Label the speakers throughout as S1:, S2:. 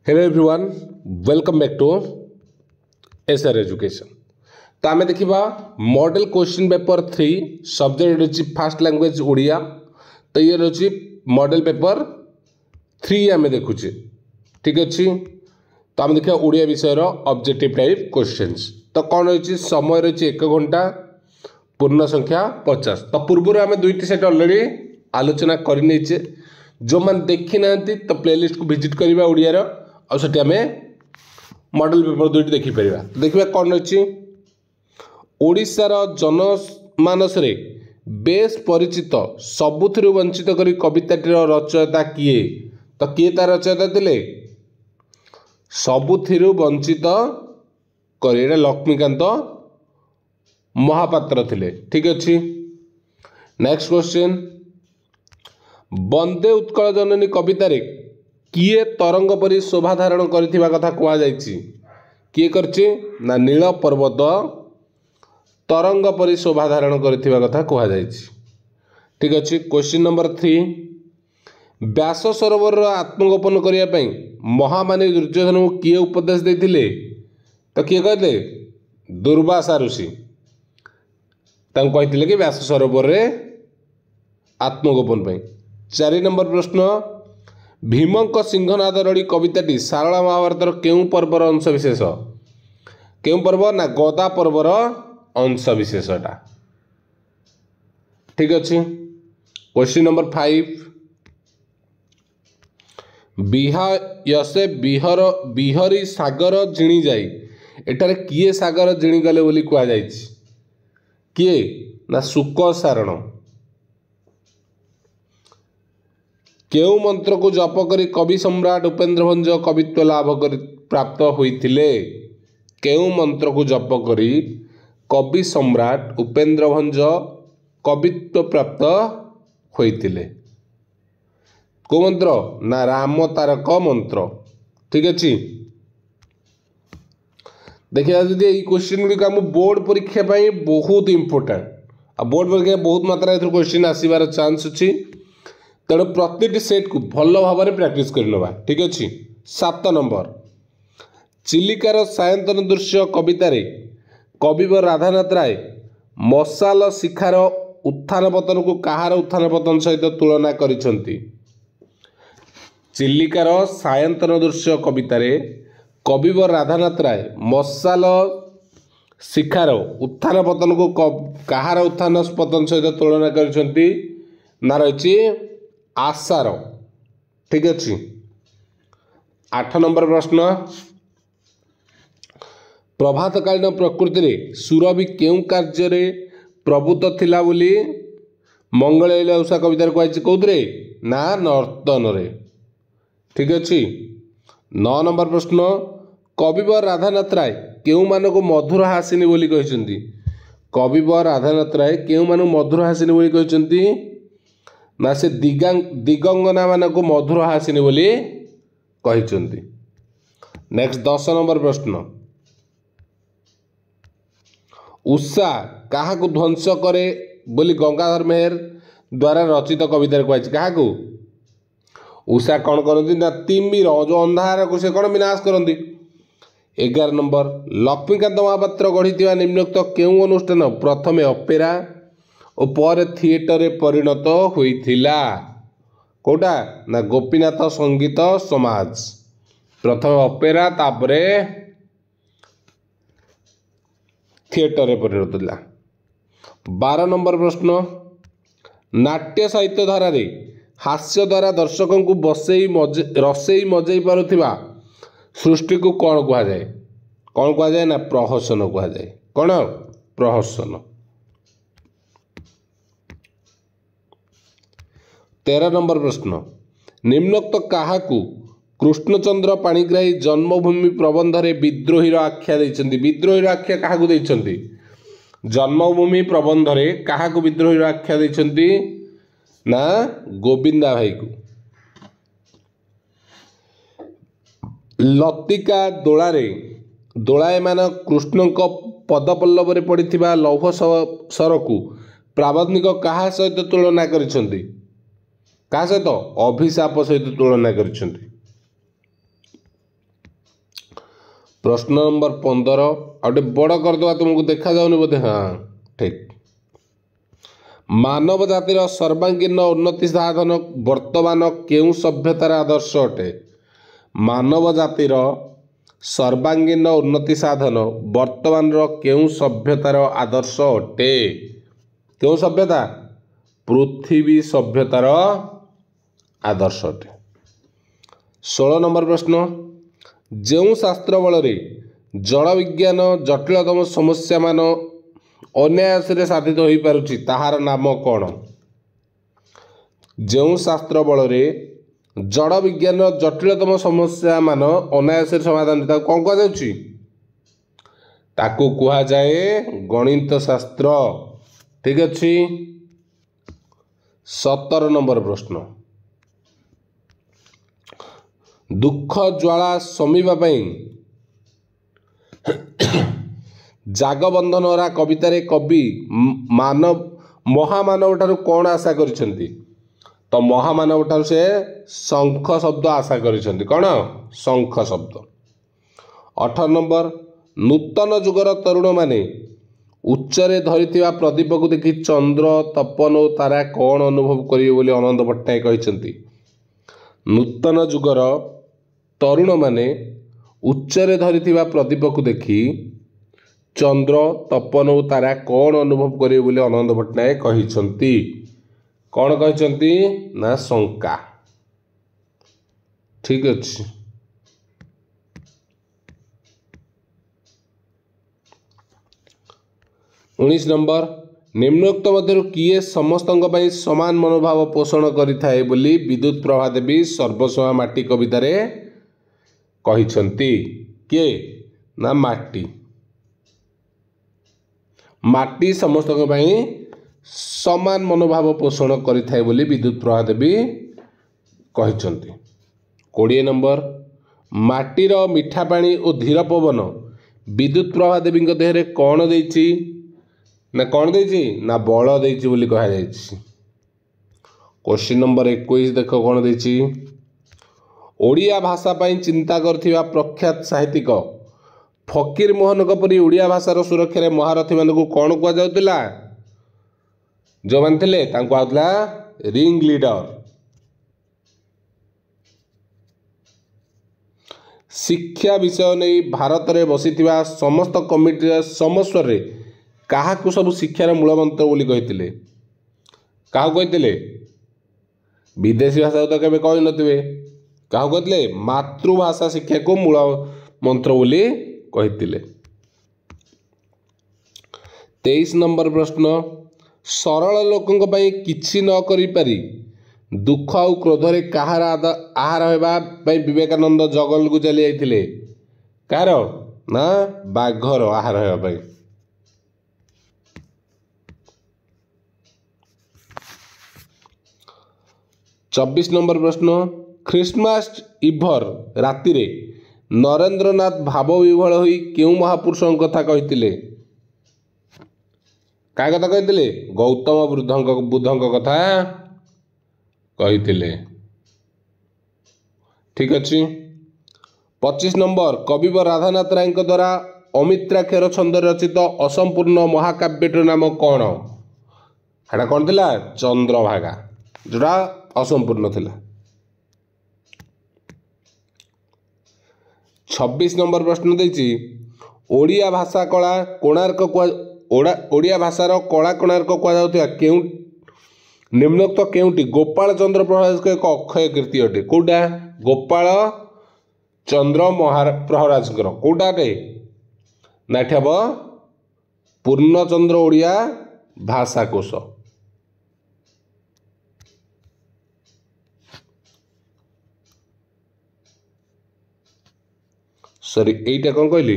S1: Hello everyone, welcome back to SR education. तो आम देखा मॉडल क्वेश्चन पेपर 3 सब्जेक्ट रही फास्ट लैंग्वेज ओडिया। तो ये रही मॉडल पेपर 3 आम देखुचे। ठीक अच्छे, तो आम देखा ओडिया विषय ऑब्जेक्टिव टाइप क्वेश्चंस। तो कौन रही समय रही 1 घंटा, पूर्ण संख्या 50। तो पूर्व आम दुईटी सेट अलरेडी आलोचना करने जो मैंने देखी ना तो प्लेलिस्ट को विजिट करवा ओडियार आउट आम मॉडल पेपर 2 देखिपर। देखा कौन रही ओडिशार जनमानस रे बेस परिचित सबुथिरु वंचित करी कविताटीर रचयिता किए। तो किए तार रचयिता थिले सबुथिरु वंचित करी लक्ष्मीकांत महापात्र थिले। ठीक अच्छे, नेक्स्ट क्वेश्चन, वंदे उत्कल जननी कवितारे किए तरंग परी शोभा धारण करिथिबा कथा कुआ जायछि। किए करछि ना नील पर्वत तरंग परी शोभा धारण करिथिबा कथा कुआ जायछि। ठीक अछि, क्वेश्चन नंबर 3, व्यास सरोवर आत्मगोपन करिया पई महामानी दुर्योधन को किए उपदेश देथिले। तो किए कहले दुर्वासा ऋषि तांको कहिथिले कि व्यास सरोवर रे आत्मगोपन पई। 4 नंबर प्रश्न, भीमंक सिंहनाद रड़ी कविताटी सारला महाभारतर केउ पर्वर अंश विशेष। केउ पर्व ना गदा पर्वर अंश विशेषटा। ठीक अच्छे, क्वेश्चन नंबर 5, बिहायसे बिहरी सागर जिणी जाई एटारे किए सागर जिणी गले बोली कुआ जायछि। किए ना सुक सारण। केउ मंत्र को जप करी कवि सम्राट उपेन्द्र भंज कवित्व लाभ कर प्राप्त होइथिले। केउ मंत्र को जप करी कवि सम्राट उपेन्द्र भंज कवित्व प्राप्त होइथिले। को मंत्र ना राम तारक मंत्र। ठीक अच्छे, देखिए जदि ये क्वेश्चन गुड़िक आम बोर्ड परीक्षा बहुत इंपोर्टेंट आ बोर्ड परीक्षा बहुत मात्रा क्वेश्चन आसबार चांस अच्छी। तेणु प्रति सेट को भल भाव में प्रैक्टिस करनवा। ठीक अच्छे, 7 नंबर, चिलिकार सायंतन दृश्य कवितारे कविवर राधानाथ राय मशाल शिखार उत्थान पतन को कहार उत्थान पतन सहित तुलना करिसंती। चिलिकार सायंतन दृश्य कवितारे कविवर राधानाथ राय मशाल शिखार उत्थान पतन को कहार उत्थान पतन सहित तुलना करिसंती ना रही आशार। ठीक अच्छे, 8 नंबर प्रश्न, प्रभातकालीन प्रकृति रे सुरभि केउ कार्य रे प्रभुत थिला बोली मंगल उषा कवितार कहछि कौतरे ना नर्तन रे। ठीक अच्छे, 9 नंबर प्रश्न, कविवर राधानाथ राय केउ मान को मधुर हासिनी बोली कहछंती। कविवर राधानाथ राय केउ मान मधुर हासिनी बोली कहछंती ना से दिगंगना मान को मधुर हासिनी बोली कहछंती। नेक्स्ट 10 नंबर प्रश्न, उषा काहा को ध्वंस करे बोली गंगाधर मेहर द्वारा रचित कवितार कहछि। काहा को उषा कौन करती ना तिमिर जो अंधार को से कौन विनाश करती। 11 नंबर, लक्ष्मीकांत महापात्र गढ़ी निम्नोक्त केउ अनुष्ठान प्रथमे अपेरा और पर थिएटर रे परिणत होइथिला। कोटा ना गोपीनाथ संगीत समाज। प्रथम अपेरा तापरे थिएटर रे परिणत होइला। 12 नंबर प्रश्न, नाट्य साहित्य धारा रे हास्य द्वारा दर्शकों को रसेई मजेई पारुथिबा सृष्टि को कौन कहा जाए। कौन कहा जाए ना प्रहसन कहा जाए। कौन प्रहसन। 13 नंबर प्रश्न, निम्नोक्त काहाकू कृष्णचंद्र पाणिग्राही जन्मभूमि प्रबंध रे विद्रोही आख्या देइछन्ति। विद्रोही आख्या काहाकू देइछन्ति। जन्मभूमि प्रबंध रे काहाकू विद्रोही आख्या देइछन्ति ना गोविंदा भाई को। लतिका दोलारे दोलायमान कृष्ण पदपल्लव रे पड़िथिबा लौह सरकू प्राबंधिक काहा सहित तुलना करिसंति। का सहित अभिशाप सहित तुलना करिसंति। प्रश्न नंबर 15 आउटे बड़ करदे तुमको देखा जाऊनी बोधे। हाँ ठीक। मानव जातिर सर्वांगीन उन्नति साधन वर्तमान केउं सभ्यतार आदर्श अटे। मानव जातिर सर्वांगीन उन्नति साधन वर्तमान केउं सभ्यतार आदर्श अटे। केउं सभ्यता? पृथ्वी सभ्यतार आदर्श अटे। 16 नंबर प्रश्न, जो शास्त्र बल जल विज्ञान जटिलतम समस्या मान अनायास साधित हो पारुछि ताहार नाम कौन? जो शास्त्र बल जड़ विज्ञान जटिलतम समस्या मान अनायास समाधान कौन कहुछि? ताकू कहा जाए गणित शास्त्र। ठीक अच्छे। 17 नंबर प्रश्न, दुख ज्वाला शमीबा जागबंधनरा कवितारे कवि मानव महामानव ठारू कौन आशा करिसेंती? तो महामानव ठारू से शंख शब्द आशा करिसेंती। कौन? शंख शब्द। 18 नंबर, नूतन जुगर तरुण माने उच्चरे धरिथिबा प्रदीप को देखि चंद्र तपन और तारा कौन अनुभव करिवे बोली अनंत पट्टनायक कहिसेंती? नूतन जुगर तरुण माने उच्चरे धरिथिबा प्रदीप को देखि चंद्र तपन और तारा कौन अनुभव करिवे बोली अनंत पट्टनायक कहिसेंती? कौन कहिसेंती? ना शंका। ठीक अच्छे। 19 नंबर, निम्नोक्त मध्य किए समस्त समान मनोभाव पोषण करिथाए बोली विद्युत प्रभा देवी सर्वसमा माटी कवितारे कहिसेंती? किए? ना माटी। माटी समस्त समान मनोभाव पोषण करिथाए बोली विद्युत प्रभा देवी कहिसेंती। 20 नंबर, माटीर मीठा पानी और धीर पवन विद्युत प्रभा देवी देहरे कौन देइछि? ना कौन देइछि? ना बल देइछि बोली कहा जाइछि। क्वेश्चन नंबर 21 देख कौन देइछि? ओडिया भाषा पाई चिंता करथिबा प्रख्यात साहित्यिक फकीर मोहन परी ओडिया भाषार सुरक्षा महारथी मान कौन कह जाउतिला? जो मान थिले तांको आउतला रिंग लीडर। शिक्षा विषय नहीं भारत में बसीथिबा समस्त कमिटी समस्वर काहाकू सब शिक्षार मूल मंत्र बोली कहिथिले? काहा कहिथिले? विदेशी भाषा तो केबे कहि नथिबे। काहा कहिथिले? मातृभाषा शिक्षा को मूल मंत्र बोली कहिथिले। 23 नंबर प्रश्न, सरल लोकंक पई किछि न करि पारी दुख और क्रोधरे कहार आहार होगा विवेकानंद जंगल को चली जाइथिले? कार? ना बाघर आहार होगा। 24 नंबर प्रश्न, ख्रिस्टमास इभर राति रे नरेंद्रनाथ भाव विभल होई केउ महापुरुषों कथा कहिथिले? का कथा कहिथिले? गौतम बुद्धंक कथा कहिथिले। ठीक अच्छे। 25 नंबर, कविवर राधानाथ राय द्वारा अमित्राक्षर छंद रचित असंपूर्ण महाकाव्यटर नाम कौन? हेटा कौन थिला? चंद्रभागा, जोटा असंपूर्ण थिला। 26 नंबर प्रश्न देछि, ओडिया भाषा कला कोणार्क ओडिया भाषार कला कोणार्क कह जाउथिबा केउ निम्नोक्त केउटी गोपाल चंद्र प्रहराज को एक अक्षय कीर्ति अटे? कोटा? गोपाल चंद्र प्रहराज कोटाटे ना हम पूर्णचंद्र ओडिया भाषाकोश। सॉरी एटा कौन कहली?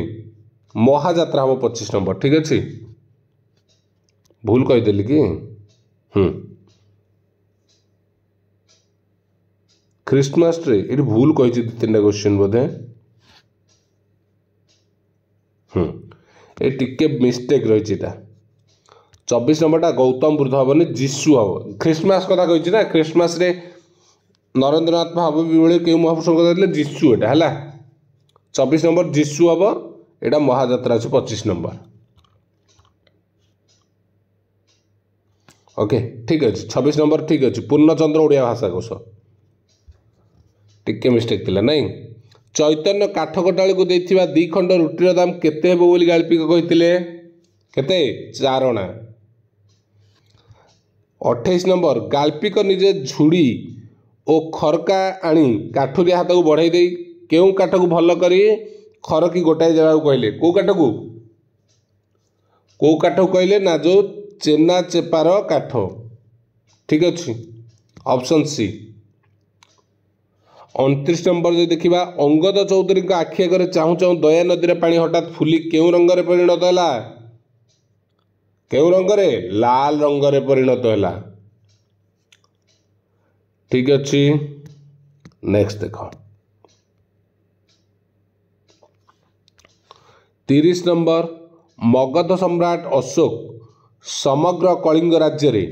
S1: महाजात्रा हम 25 नंबर। ठीक अच्छे, भूल कहीदेली कि ख्रिस्टमास रे ये भूल कही 2-3टा क्वेश्चन बोधे ये टिके मिस्टेक रही। 24 नंबरटा गौतम बुद्ध हेनी जीशु हम। ख्रिस्टमास कथा कही ना, ख्रिस्टमास रे नरेंद्रनाथ भाव विभल के महापुरुष जीशु एटा है। 24 नंबर जीशु हम एटा महाजात्रा अच्छे 25 नंबर। ओके ठीक अच्छे 26 नंबर ठीक अच्छे पूर्णचंद्र ओडिया भाषा कोश टिके मिस्टेक थिला नहीं। चैतन्य काठगोटाड़ी को देथिबा 2 खंड रुटीर दाम केते हेबो बोली गाल्पिक कहिथिले केते 4 अना। 28 नंबर गाल्पिक निजे झुड़ी और खरका आनी काठुरिया हाथ को बढ़ाई दे केउ काठ को भल करी खरकी गोटाई जगह कहले कौ काठ को कहले ना जो चेना चेपार काठ ठीक अच्छे ऑप्शन सी। 29 नंबर जो देखा अंगद चौधरी को आखि आगे चाहू चाहू दया नदी में पानी हठात फुली केउ रंग में परिणत है केउ रंग लाल रंग में परिणत है ठीक अच्छे। नेक्स्ट देख 30 नंबर मगध सम्राट अशोक समग्र कलिंग राज्य रे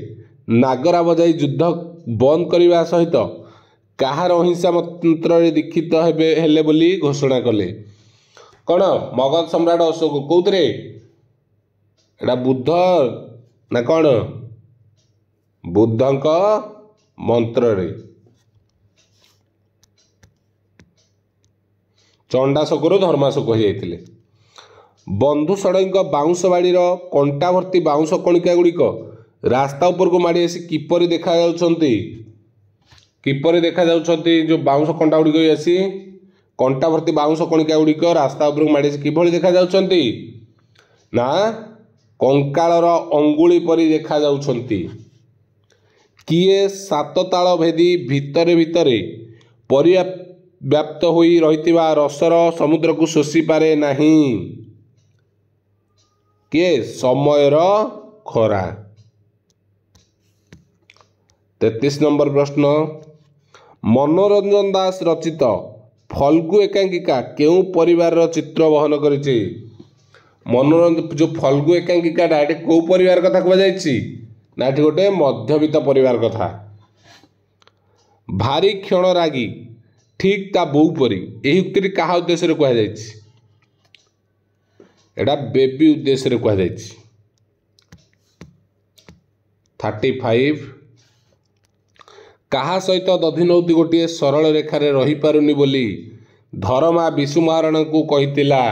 S1: नागरा बजाई युद्ध बंद करने सहित कहार अहिंसा मंत्र दीक्षित हेले बोली घोषणा कले कौन मगध सम्राट अशोक कौथे एटा बुद्ध ना कौन बुद्धंक मंत्र रे चंडाशोक धर्माशोक हो जाते। बंधु षडंग बाउंश बाड़ी कंटा भर्ती बाउंश कणिका गुड़िक रास्ता उपर को माड़ी आसी किपरि देखा जो बाउंश कंटा गुड़िक आसी कंटा भर्ती बाउंश कणिका गुड़िक रास्ता उपर को माड़ी आसी किभଳି देखा ना कंकाळर अंगुली परि देखा किए 7 ताल भेदी भितरे भितरे पर्याप्त होई रहितिबा रसर समुद्र को शोषी पारे नहीं किए समयर खरा। 33 नंबर प्रश्न मनोरंजन दास रचित फल्गु एकांकिका केउ परिवार चित्र बहन करिछि। मनोरंजन जो फल्गु एकांकिका एटी कौ परिवार कथा कह जाइछि ना एटी गोटे मध्यवित्त परिवार कथा। भारी क्षण रागी ठीक ता बोऊ परी यही उक्ति क्या उद्देश्य कह जाइछि एटा बेबी उद्देश्य कह जाइछि। 35 कहा सहित दधिनौती गोटे सरल रेखार रही पारुनी बोली धरमा विशु महाराणा को कहितिला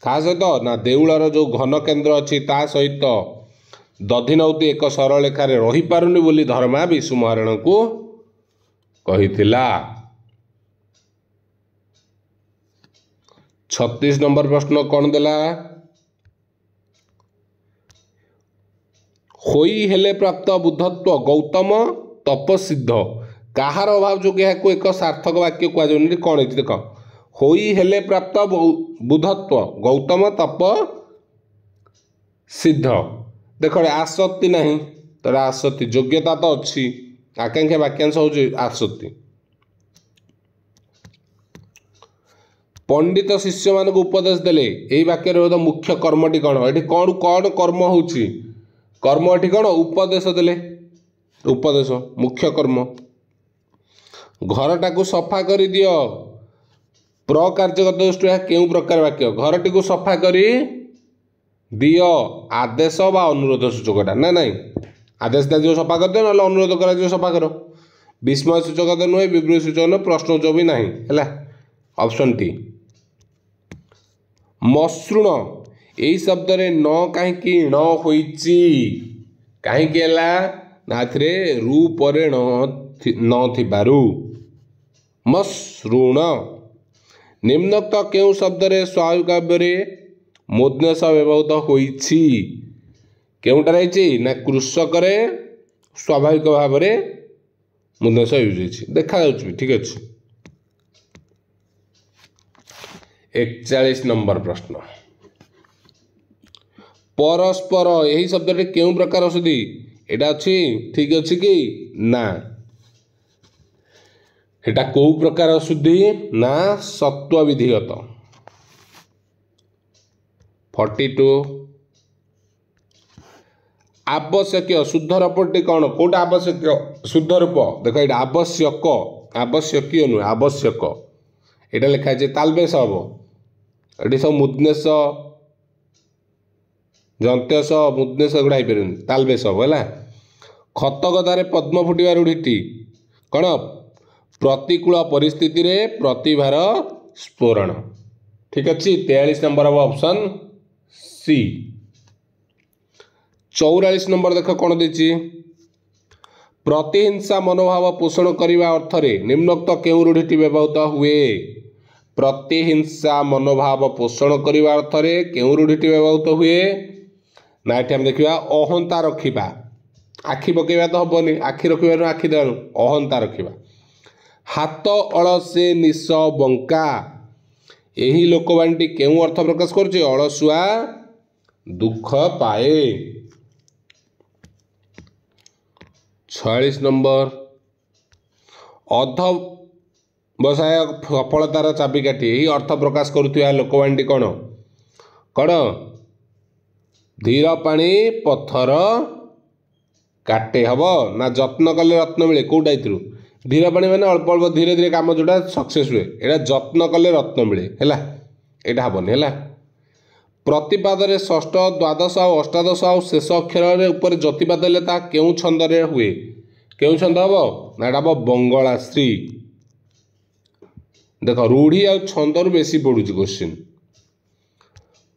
S1: कहा सहित ना देउलर जो घन केन्द्र अच्छी ता सहित दधिनौती एक सरल रेखार रही पारुनी बोली धरमा विशु महाराणा को कहितिला। 36 नंबर प्रश्न कौन देला होई हेले प्राप्त बुद्धत्व गौतम तपसिद्ध कहार अभाव जो एक सार्थक वाक्य कहुनि कौन है देख होई हेले प्राप्त बुद्धत्व गौतम तप सिद्ध देख आसक्ति नहीं तर आसक्ति योग्यता तो अच्छी आकांक्षा वाक्यांश हूँ आसक्ति। पंडित शिष्य मान को उपदेश देले यही वाक्य मुख्य कर्मटी कौन ये कौन कौन कर्म होची कर्म ये कौन उपदेश देले उपदेश मुख्य कर्म। घरटा को सफा कर दियो प्रकार्यगत दृष्टि केउ प्रकार वाक्य घरटी को सफा करी दियो आदेश बा अनुरोध सूचकटा ना नहीं आदेश दियो सफा कर दियो ना अनुरोध कर सफा कर विस्मय सूचक तो नुहे विवृत सूचक प्रश्न जो भी नहीं है ऑप्शन टी। मसृण यही शब्द रे न कहीं न होइची कहीं रू परे न थिबारु मसृण। निम्नोक्त केउ शब्द रे स्वाभाविक भाव मूर्धन्य स व्यवहृत होइछि केउटा रही ना कृषक रे स्वाभाविक भाव में मूर्धन्य स यूज होइछि देखा जाउछि ठीक अच्छे। 41 नंबर प्रश्न परस्पर यही शब्द रे केउ प्रकार औषधि एटा अछि ठीक अच्छी कि ना एटा कौ प्रकार औषधि ना सत्व विधिगत। 42 आवश्यक शुद्ध रूपटी कौन कौटा आवश्यक शुद्ध रूप देख ये आवश्यक आवश्यक नुहे आवश्यक এটা লেখা আছে ତାଲବେଶ ହବ ଏଠି ସବୁ ମୁଦନେଶ ଯନ୍ତେଶ ମୁଦନେଶ ଏଗୁଡ଼ା ହେଇପାରିବନି ତାଲବେଶ ହବ ହେଲା। ଖତ ଗଦାରେ ପଦ୍ମ ଫୁଟିବା ରୂଢ଼ିଟି କ'ଣ ପ୍ରତିକୂଳ ପରିସ୍ଥିତିରେ ପ୍ରତିଭାର ସ୍ଫୋରଣ। ଠିକ ଅଛି 43 नंबर हम ऑप्शन सी। 44 नंबर देख कौन देछि प्रतिहिंसा मनोभाव पोषण करने अर्थरे निम्नोक्त केउ रूढ़िटी व्यवहृत हुए। प्रतिहिंसा मनोभाव पोषण करने अर्थरे केउ रूढ़िटी व्यवहृत हुए ना ये देखा अहंता रखा आखि पकेवा तो हेनी आखि रखा आखि देनु अहंता रखा। हाथ अलसे निश बंका यही लोकवाणी केउ अर्थ प्रकाश करुचे अलसुआ दुख पाए। 46 नंबर अध्यवसाय सफलतार चाबिकाठी यही अर्थ प्रकाश करुवा लोकवाणी कौन कौन धीर पानी पत्थर काटे हम ना जत्न कले रत्न मिले कौटा ये धीर पानी मैंने अल्प अल्प धीरे धीरे काम जोटा सक्सेस हुए यहाँ जत्न कले रत्न मिले है यहाँ हेनी है। प्रतिपाद षष्ठ द्वादश आ अष्टादश आ शेष अक्षर उपर जतिपाद हेले केउ छंदरे हुए केउ छंद हम ना हम बंगलाश्री। देख रूढ़ी आ छंदर बेसी पड़ू क्वेश्चन।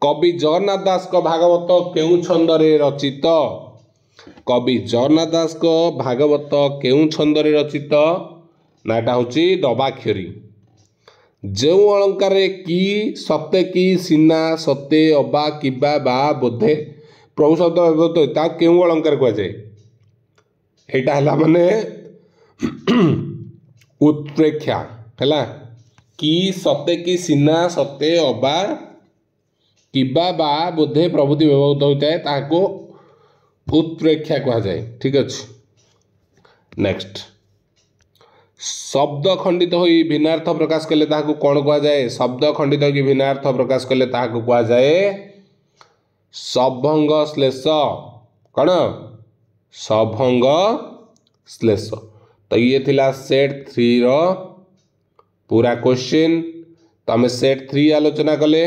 S1: कवि जगन्नाथ दास को भागवत केउ छंदरे रचित कवि जगन्नाथ दास को भागवत केउ छंदरे रचित ना एटा होची दबाक्षरी। जो अलंकार की सत्य की सीना सत्य अबा किबा बा बोधे प्रभु शब्द व्यवहृत होता केउ अलंकार कह जाए यहाँ माने उत्प्रेक्षा है कि सत्य की सीना सत्य अबा किबा बा बोधे प्रभृति व्यवहृत होता है ताको उत्प्रेक्षा कह जाए। ठीक अच्छे नेक्स्ट शब्द खंडित हो भिन्नार्थ प्रकाश कले ताकू कौन कह जाए शब्द खंडित हो भिन्नार्थ प्रकाश कले ताकू कह जाए सभंग श्लेष कौन सभंग श्लेष। तो ये थिला सेट 3 रो पूरा क्वेश्चन तो आम सेट 3 आलोचना कले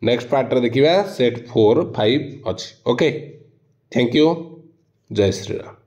S1: नेक्स्ट पार्ट रे देखिबा सेट 4 5 अच्छी। ओके थैंक यू जय श्री राम।